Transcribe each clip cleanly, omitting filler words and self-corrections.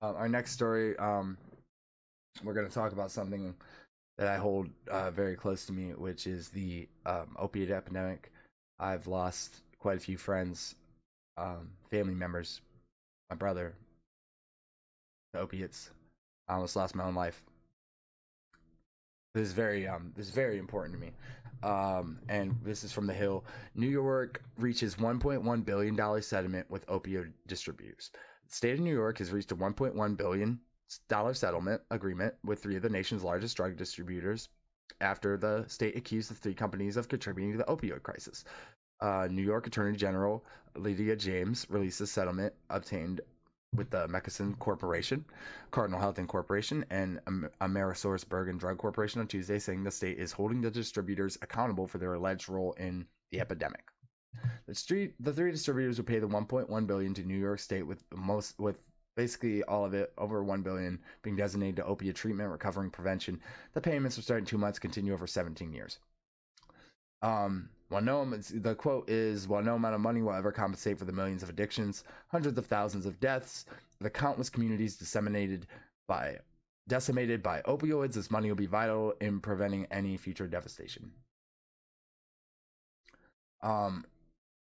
Our next story, we're going to talk about something that I hold very close to me, which is the opiate epidemic. I've lost quite a few friends, family members, my brother, to opiates. I almost lost my own life. This is very important to me. And this is from the Hill. New York reaches $1.1 billion settlement with opioid distributors. The state of New York has reached a $1.1 billion settlement agreement with three of the nation's largest drug distributors after the state accused the three companies of contributing to the opioid crisis. New York Attorney General Lydia James released a settlement obtained with the Mckesson Corporation, Cardinal Health Incorporation, and AmerisourceBergen Drug Corporation on Tuesday, saying the state is holding the distributors accountable for their alleged role in the epidemic. The three distributors will pay the 1.1 billion dollars to New York State, with basically all of it, over 1 billion dollars, being designated to opiate treatment, recovery, and prevention. The payments will start in 2 months, continue over 17 years. The quote is, while no amount of money will ever compensate for the millions of addictions, hundreds of thousands of deaths, the countless communities decimated by opioids, this money will be vital in preventing any future devastation. Um,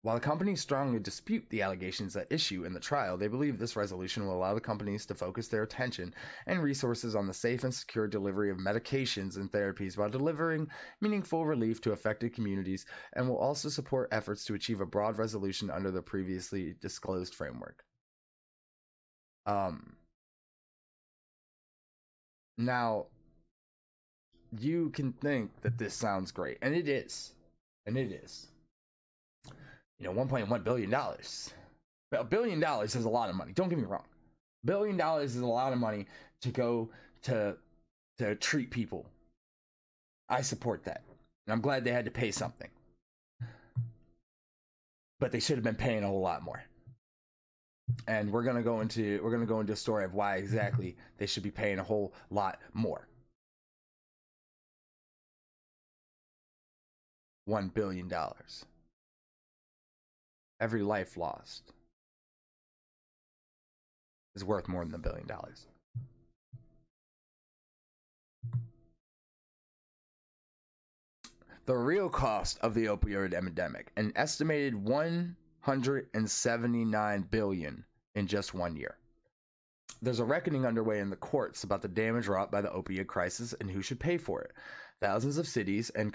While the companies strongly dispute the allegations at issue in the trial, they believe this resolution will allow the companies to focus their attention and resources on the safe and secure delivery of medications and therapies while delivering meaningful relief to affected communities, and will also support efforts to achieve a broad resolution under the previously disclosed framework. Um, Now, you can think that this sounds great, and it is. And it is. $1.1 billion. $1 billion is a lot of money. Don't get me wrong. $1 billion is a lot of money to go to treat people. I support that. And I'm glad they had to pay something. But they should have been paying a whole lot more. And we're gonna go into a story of why exactly they should be paying a whole lot more. $1 billion. Every life lost is worth more than $1 billion. The real cost of the opioid epidemic, an estimated 179 billion in just 1 year. There's a reckoning underway in the courts about the damage wrought by the opioid crisis and who should pay for it. Thousands of cities and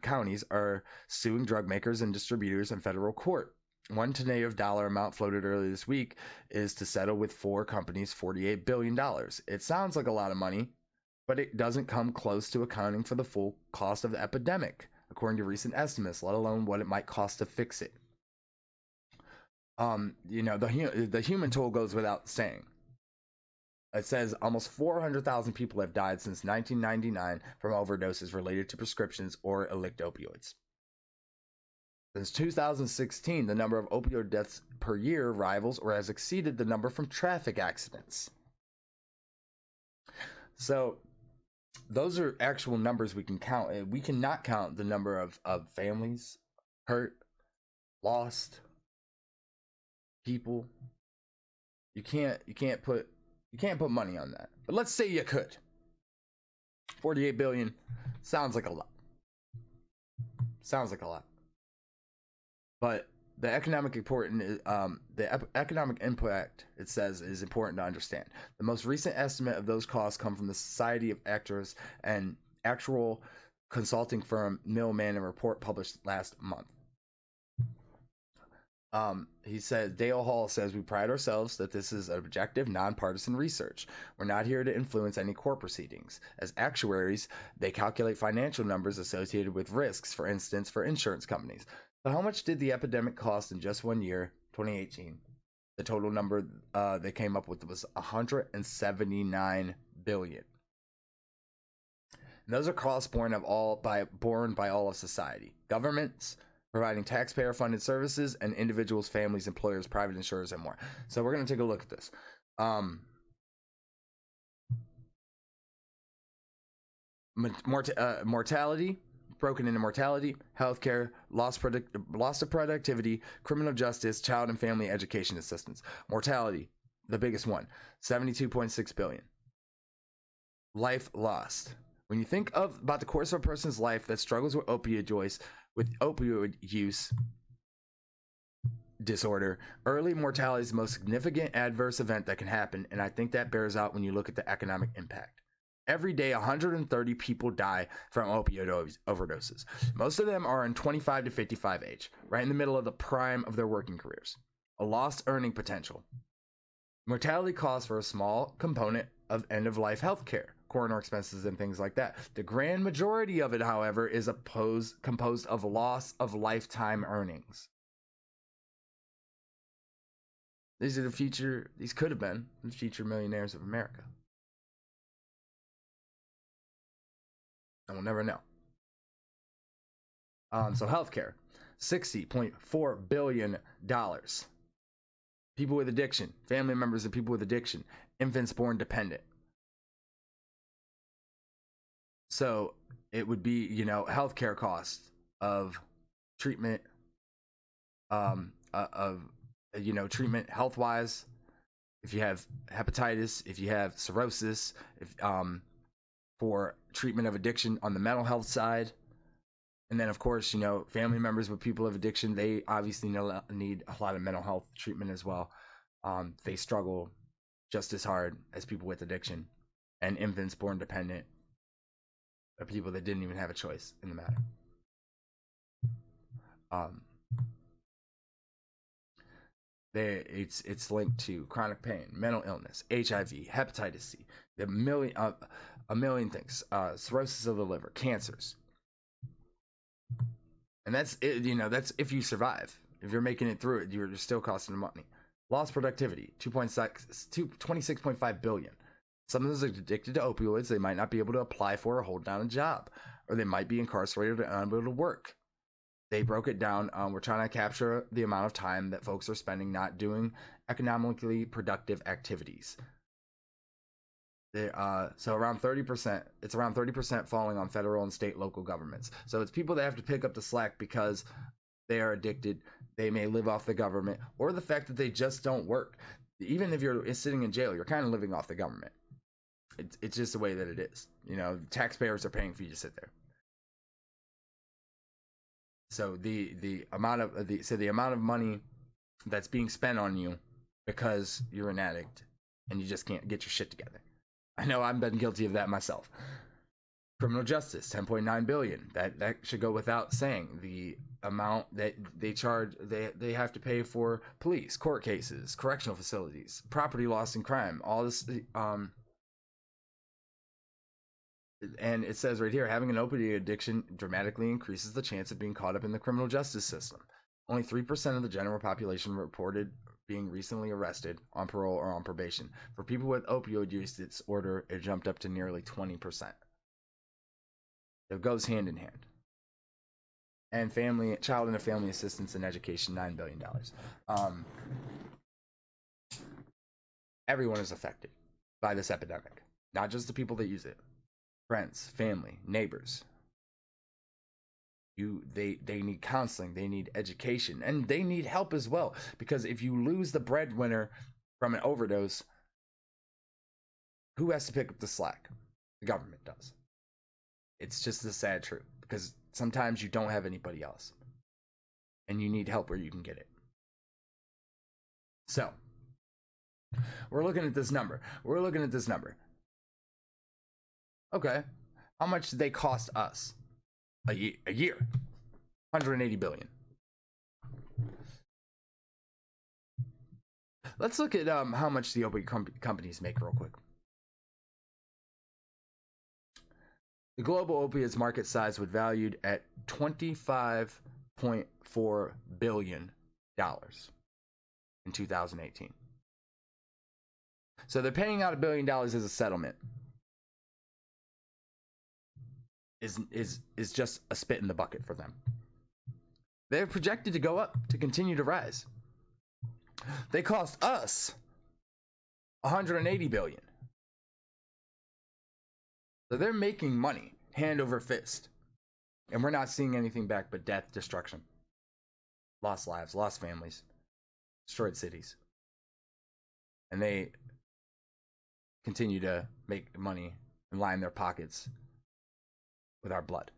counties are suing drug makers and distributors in federal court. One tentative dollar amount floated earlier this week is to settle with four companies $48 billion. It sounds like a lot of money, but it doesn't come close to accounting for the full cost of the epidemic, according to recent estimates, let alone what it might cost to fix it. The human toll goes without saying. It says almost 400,000 people have died since 1999 from overdoses related to prescriptions or illicit opioids. Since 2016, the number of opioid deaths per year rivals or has exceeded the number from traffic accidents. So those are actual numbers we can count. We cannot count the number of families hurt, lost, people. You can't put money on that. But let's say you could. 48 billion sounds like a lot. Sounds like a lot. But the economic economic impact, it says, is important to understand. The most recent estimate of those costs come from the Society of Actors and actual consulting firm Millman, a report published last month. He said, Dale Hall says, we pride ourselves that this is objective, nonpartisan research. We're not here to influence any court proceedings. As actuaries, they calculate financial numbers associated with risks, for instance, for insurance companies. So how much did the epidemic cost in just 1 year, 2018? The total number they came up with was 179 billion. And those are costs borne by all of society. Governments, providing taxpayer-funded services, and individuals, families, employers, private insurers, and more. So we're going to take a look at this. Mortality, broken into mortality, healthcare, loss of productivity, criminal justice, child and family education assistance. Mortality, the biggest one, 72.6 billion. Life lost. When you think about the course of a person's life that struggles with opioid use disorder, early mortality is the most significant adverse event that can happen, and I think that bears out when you look at the economic impact. Every day, 130 people die from opioid overdoses. Most of them are in 25 to 55 age, right in the middle of the prime of their working careers. A lost earning potential. Mortality costs for a small component of end-of-life health care, coroner expenses, and things like that. The grand majority of it, however, is composed of loss of lifetime earnings. These could have been the future millionaires of America. And we'll never know. So healthcare, $60.4 billion. People with addiction, family members of people with addiction, infants born dependent. So it would be, healthcare costs of treatment, treatment health-wise. If you have hepatitis, if you have cirrhosis, for treatment of addiction on the mental health side. And then, of course, family members with people of addiction, they obviously need a lot of mental health treatment as well. They struggle just as hard as people with addiction. And infants born dependent are people that didn't even have a choice in the matter. It's linked to chronic pain, mental illness, HIV, hepatitis C, a million things, cirrhosis of the liver, cancers. And that's it, that's if you survive. If you're making it through it, you're still costing money. Lost productivity, 26.5 billion. Some of those are addicted to opioids. They might not be able to apply for or hold down a job, or they might be incarcerated and unable to work. They broke it down. We're trying to capture the amount of time that folks are spending not doing economically productive activities. So around 30%, it's around 30% falling on federal and state local governments. So it's people that have to pick up the slack because they are addicted. They may live off the government, or the fact that they just don't work. Even if you're sitting in jail, you're kind of living off the government. It's just the way that it is. Taxpayers are paying for you to sit there. So the amount of money that's being spent on you because you're an addict and you just can't get your shit together. I know I've been guilty of that myself. Criminal justice, 10.9 billion. That should go without saying. The amount that they charge, they have to pay for police, court cases, correctional facilities, property loss and crime, all this. And it says right here, having an opioid addiction dramatically increases the chance of being caught up in the criminal justice system. Only 3% of the general population reported being recently arrested on parole or on probation. For people with opioid use disorder, it jumped up to nearly 20%. It goes hand in hand. And child and family assistance and education, $9 billion. Everyone is affected by this epidemic, not just the people that use it. Friends, family, neighbors. They need counseling, they need education, and they need help as well. Because if you lose the breadwinner from an overdose, who has to pick up the slack? The government does. It's just the sad truth, because sometimes you don't have anybody else, and you need help where you can get it. So, we're looking at this number. Okay, how much did they cost us a year? 180 billion. Let's look at how much the opioid companies make real quick. The global opiates market size was valued at $25.4 billion in 2018. So they're paying out $1 billion as a settlement. Is just a spit in the bucket for them. They're projected to go up, to continue to rise. They cost us $180 billion. So they're making money hand over fist, and we're not seeing anything back but death, destruction, lost lives, lost families, destroyed cities. and they continue to make money and line their pockets with our blood.